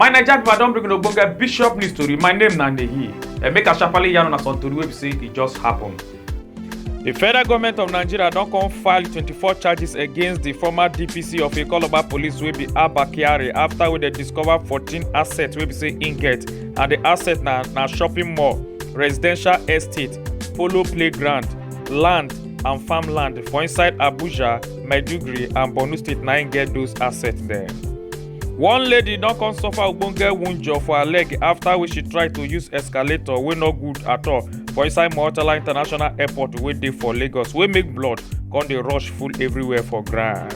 My Naija people don bring ogbonge Bishop news story. My name na Nehi. Make a sharply yarn on some tori wey be say it just happened. The federal government of Nigeria don come file 24 charges against the former DPC of Ikoloba police wey be Abba Kyari after wey dem discover 14 assets wey be say im get, and the asset na shopping mall, residential estate, polo playground, land and farmland for inside Abuja, Maiduguri and Borno State. Na im get those assets there. One lady don come suffer ogbonge wunjure for her leg after wey she try to use escalator wey no good at all for inside Murtala International Airport wey dey for Lagos, wey make blood come dey rush full everywhere for ground.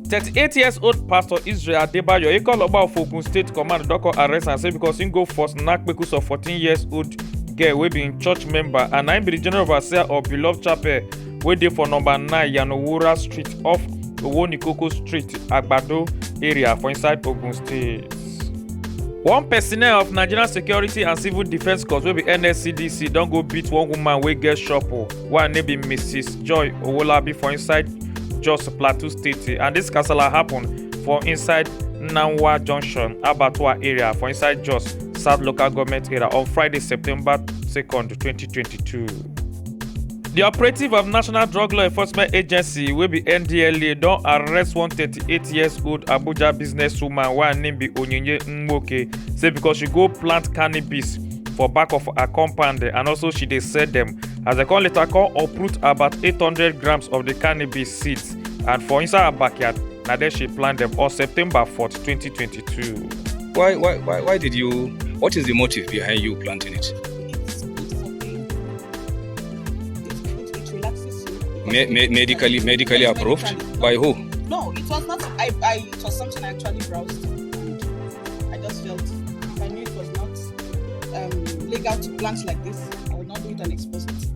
38-year-old Pastor Israel Adebayo, Ikoloba of Ogun State Command, don come arrest am say because im go force knack kpekus of 14-year-old girl wey be im church member, and na im be the general overseer of Beloved Chapel wey dey for number 9 Yanowura Street off Owonikoko Street, Agbado area for inside Ogun State. One personnel of Nigerian Security and Civil Defence Corps wey be NSCDC don go beat one woman wey get shop wey her name be Mrs. Joy Owolabi for inside Jos Plateau State, and this kasala happen for inside Nanwa Junction, Abattoir area for inside Jos South Local Government area on Friday, September 2nd, 2022. The operative of National Drug Law Enforcement Agency wey be NDLA don arrest one 38-year-old Abuja businesswoman wey her name be Onyinye Nwoke, say because she go plant cannabis for back of her compound and also she dey sell them, as they come later come uproot about 800 grams of the cannabis seeds, and for inside her backyard na there she plant them on September 4th, 2022. Why did you? What is the motive behind you planting it? Medically approved? By who? No, it was not. It was something I actually browsed, and I just felt if I knew it was not legal to plant like this, I would not do it and expose it.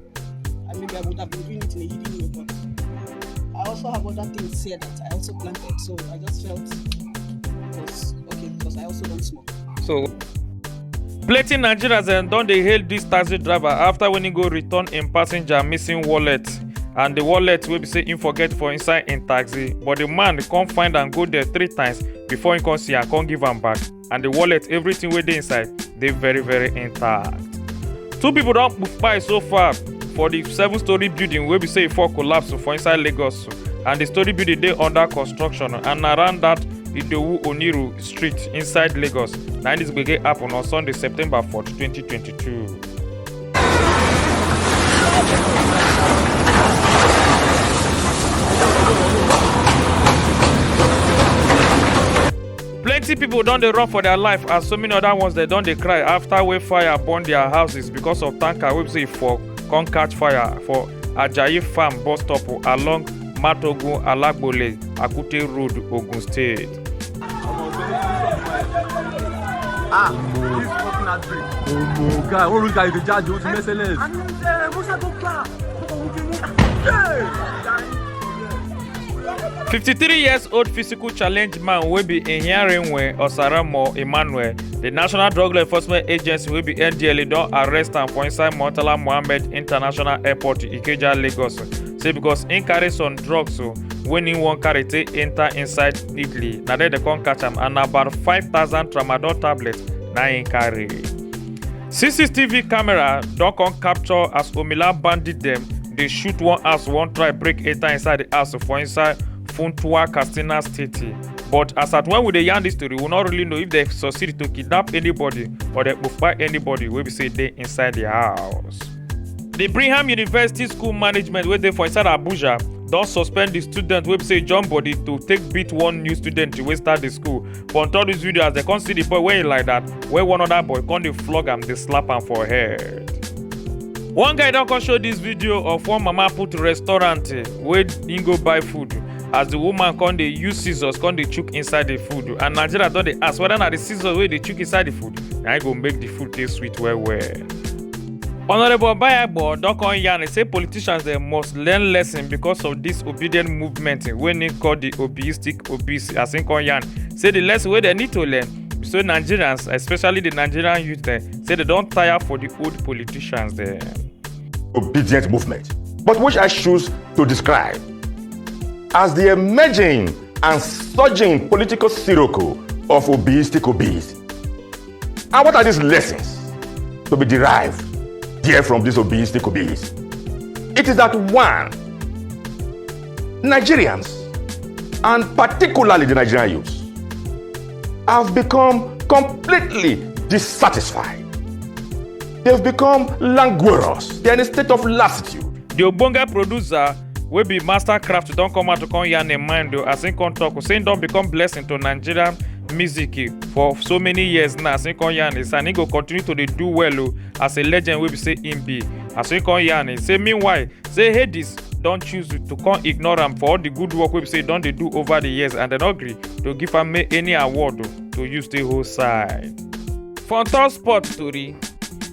And maybe I would have been doing it in a hidden way, but I also have other things here that I also planted, so I just felt it was okay because I also don't smoke. So, plenty Nigerians don dey hail this taxi driver after when he go return im passenger missing wallet, and the wallet wey be say im forget for inside im taxi, but the man come find am go there 3 times before he come see am come give am back, and the wallet, everything wey dey inside dey very very intact. 2 people don kpai so far for the 7-story building wey be say e fall collapse for inside Lagos, and the story building dey under construction and around that Idowu Oniru Street inside Lagos. Na this gbege happen on Sunday, September 4th, 2022. Plenty people don dey run for their life, as so many other ones they don dey cry after wey fire burn their houses because of tanker wey say for come catch fire for Ajayi Farm bus stop along Matogun Alagbole Akute Road, Ogun State. This fucking outbreak. Oh guy, all those guys they judge you to merciless. 53-year-old physical challenge man wey be Enyarenwe Osaramo Emmanuel, the National Drug Law Enforcement Agency wey be NDLA don arrest am for inside Murtala Mohammed International Airport, Ikeja, Lagos, say because im carry some drugs when im wan carry take enter inside Italy. Na there they come catch am, and about 5,000 tramadol tablets na im carry. CCTV camera don come capture as Omila bandit dem dey shoot one house, one try break enter inside the house for inside Funtua, Katsina State. But as at when we dey yarn this story, we not really know if they succeed to kidnap anybody or they kpai anybody wey be say dey inside the house. The Brigham University School Management wey dey for inside Abuja don suspend the student wey be say jump body to take beat one new student wey start the school. But on top this video, as they come see the boy wey like that, where one other boy come dey flog am, dey slap am for head. One guy don come show this video of one mama put restaurant wey im go buy food, as the woman come dey use scissors come dey chook inside the food, and Nigeria don dey ask whether na the scissors wey dey chook inside the food na im go make the food taste sweet well well. Honorable Bayagbo don come yarn say politicians dem must learn lesson because of this obedient movement wey im call the obeistic obese, as im come yarn say the lesson wey dem need to learn so Nigerians, especially the Nigerian youth dem, say they don tire for the old politicians dem. Obedient movement, but which I choose to describe as the emerging and surging political sirocco of obeistic obese. And what are these lessons to be derived here from this obeistic obese? It is that one, Nigerians, and particularly the Nigerian youths, have become completely dissatisfied. They've become languorous. They're in a state of lassitude. The Ogbonge producer will be Mastercraft don't come out to come yarn in mind though, as in come talk, saying don't become blessing to Nigerian music for so many years now. As in come yarn is and he go continue to dey do well as a legend will be say him be. As in come yarn say meanwhile say Hades don't choose to come ignore him for all the good work we say don't they do over the years and they don't agree to give him any award to use the whole side. For on top sport story,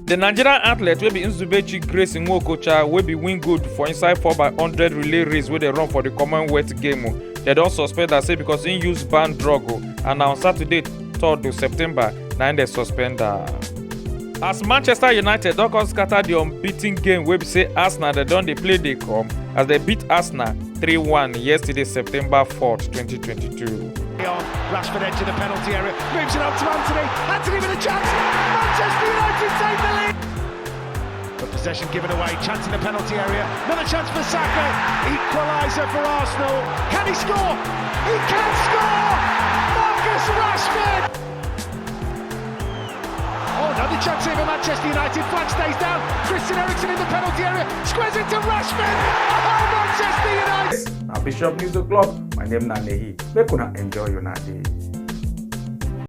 the Nigerian athlete will be Nzubechi Grace Nwokocha will be win gold for inside 4x100 relay race where they run for the Commonwealth game. They don't suspend that say because he used banned drug and now on Saturday 3rd of September 9 they suspend that. As Manchester United don't come scatter the unbeaten game where we say Arsenal they don't they play they come as they beat Arsenal 3-1 yesterday September 4th 2022. Rashford into the penalty area, moves it up to Anthony. Anthony with a chance. Manchester United take the lead. The possession given away. Chance in the penalty area. Another chance for Saka. Equaliser for Arsenal. Can he score? He can score. Marcus Rashford. Oh, another chance here for Manchester United. Flag stays down. Christian Eriksen in the penalty area. Squares it to Rashford. Oh, Manchester United. Now Bishop News Club. My name is Nanehi. Make una enjoy your day.